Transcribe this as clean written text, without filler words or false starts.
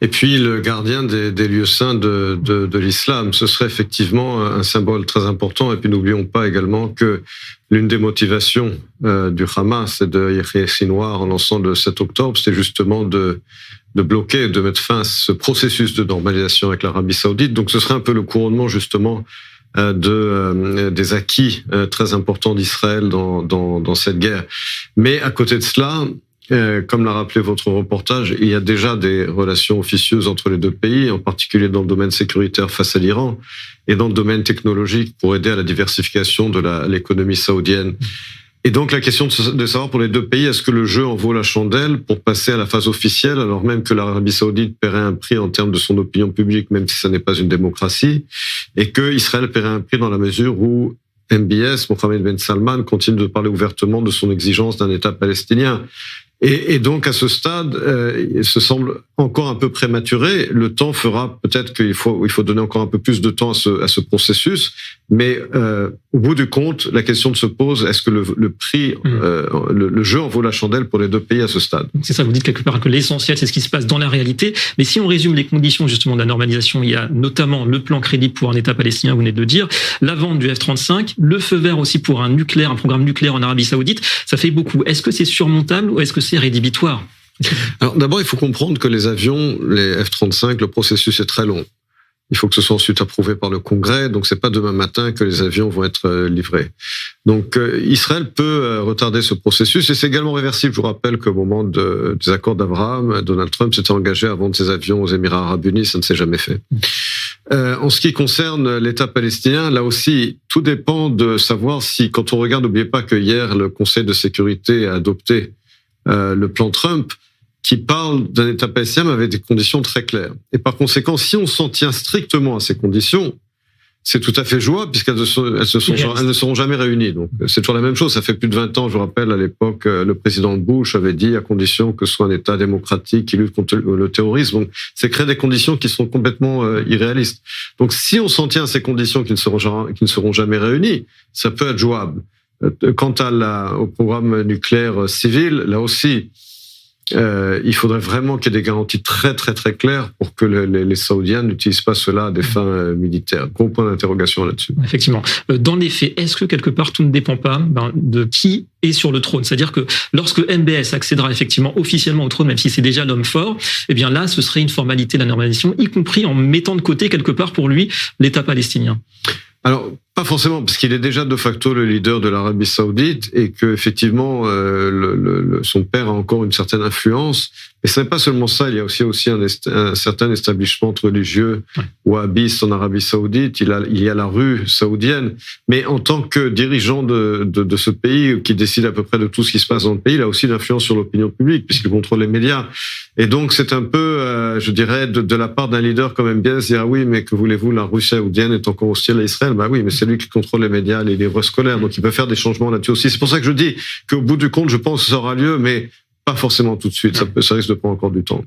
Et puis le gardien des lieux saints de l'islam, ce serait effectivement un symbole très important. Et puis n'oublions pas également que l'une des motivations du Hamas et de Yahya Sinwar en lançant le 7 octobre, c'est justement de bloquer, de mettre fin à ce processus de normalisation avec l'Arabie Saoudite. Donc ce serait un peu le couronnement justement des acquis très importants d'Israël dans cette guerre. Mais à côté de cela, comme l'a rappelé votre reportage, il y a déjà des relations officieuses entre les deux pays, en particulier dans le domaine sécuritaire face à l'Iran et dans le domaine technologique pour aider à la diversification de l'économie saoudienne. Et donc la question de savoir pour les deux pays, est-ce que le jeu en vaut la chandelle pour passer à la phase officielle, alors même que l'Arabie Saoudite paierait un prix en termes de son opinion publique, même si ça n'est pas une démocratie, et que Israël paierait un prix dans la mesure où MBS, Mohammed Ben Salman, continue de parler ouvertement de son exigence d'un État palestinien. Et donc, à ce stade, il se semble encore un peu prématuré. Le temps fera peut-être qu'il faut donner encore un peu plus de temps à ce processus. Mais au bout du compte, la question se pose, est-ce que le prix, le jeu en vaut la chandelle pour les deux pays à ce stade? C'est ça, vous dites quelque part que l'essentiel, c'est ce qui se passe dans la réalité. Mais si on résume les conditions justement de la normalisation, il y a notamment le plan crédible pour un État palestinien, vous venez de le dire, la vente du F-35, le feu vert aussi pour un programme nucléaire en Arabie Saoudite. Ça fait beaucoup. Est-ce que c'est surmontable ou est-ce que c'est rédhibitoire? Alors d'abord, il faut comprendre que les avions, les F-35, le processus est très long. Il faut que ce soit ensuite approuvé par le Congrès, donc c'est pas demain matin que les avions vont être livrés. Donc Israël peut retarder ce processus et c'est également réversible. Je vous rappelle qu'au moment des accords d'Abraham, Donald Trump s'était engagé à vendre ses avions aux Émirats Arabes Unis, ça ne s'est jamais fait. En ce qui concerne l'État palestinien, là aussi, tout dépend de savoir si, quand on regarde, n'oubliez pas que hier, le Conseil de sécurité a adopté le plan Trump, qui parle d'un État palestinien avec des conditions très claires. Et par conséquent, si on s'en tient strictement à ces conditions, c'est tout à fait jouable puisqu'elles ne seront jamais réunies. Donc c'est toujours la même chose. Ça fait plus de 20 ans, je vous rappelle, à l'époque, le président Bush avait dit à condition que ce soit un État démocratique qui lutte contre le terrorisme. Donc c'est créer des conditions qui sont complètement irréalistes. Donc si on s'en tient à ces conditions qui ne seront jamais réunies, ça peut être jouable. Quant au programme nucléaire civil, là aussi, il faudrait vraiment qu'il y ait des garanties très très très claires pour que les Saoudiens n'utilisent pas cela à des fins militaires. Gros point d'interrogation là-dessus. Effectivement. Dans les faits, est-ce que quelque part tout ne dépend pas de qui est sur le trône? C'est-à-dire que lorsque MBS accédera effectivement officiellement au trône, même si c'est déjà l'homme fort, eh bien là, ce serait une formalité de la normalisation, y compris en mettant de côté quelque part pour lui l'État palestinien. Alors, pas forcément, parce qu'il est déjà de facto le leader de l'Arabie Saoudite et que effectivement son père a encore une certaine influence. Et ce n'est pas seulement ça, il y a aussi un certain establishment religieux wahhabiste en Arabie Saoudite. Il y a la rue saoudienne, mais en tant que dirigeant de ce pays qui décide à peu près de tout ce qui se passe dans le pays, il a aussi une influence sur l'opinion publique puisqu'il contrôle les médias. Et donc c'est un peu, je dirais, de la part d'un leader comme MBS, dire ah oui, mais que voulez-vous, la rue saoudienne est encore hostile à Israël. Bah oui, mais c'est lui qui contrôle les médias, les livres scolaires, donc il peut faire des changements là-dessus aussi. C'est pour ça que je dis qu'au bout du compte, je pense que ça aura lieu, mais pas forcément tout de suite. Ça risque de prendre encore du temps.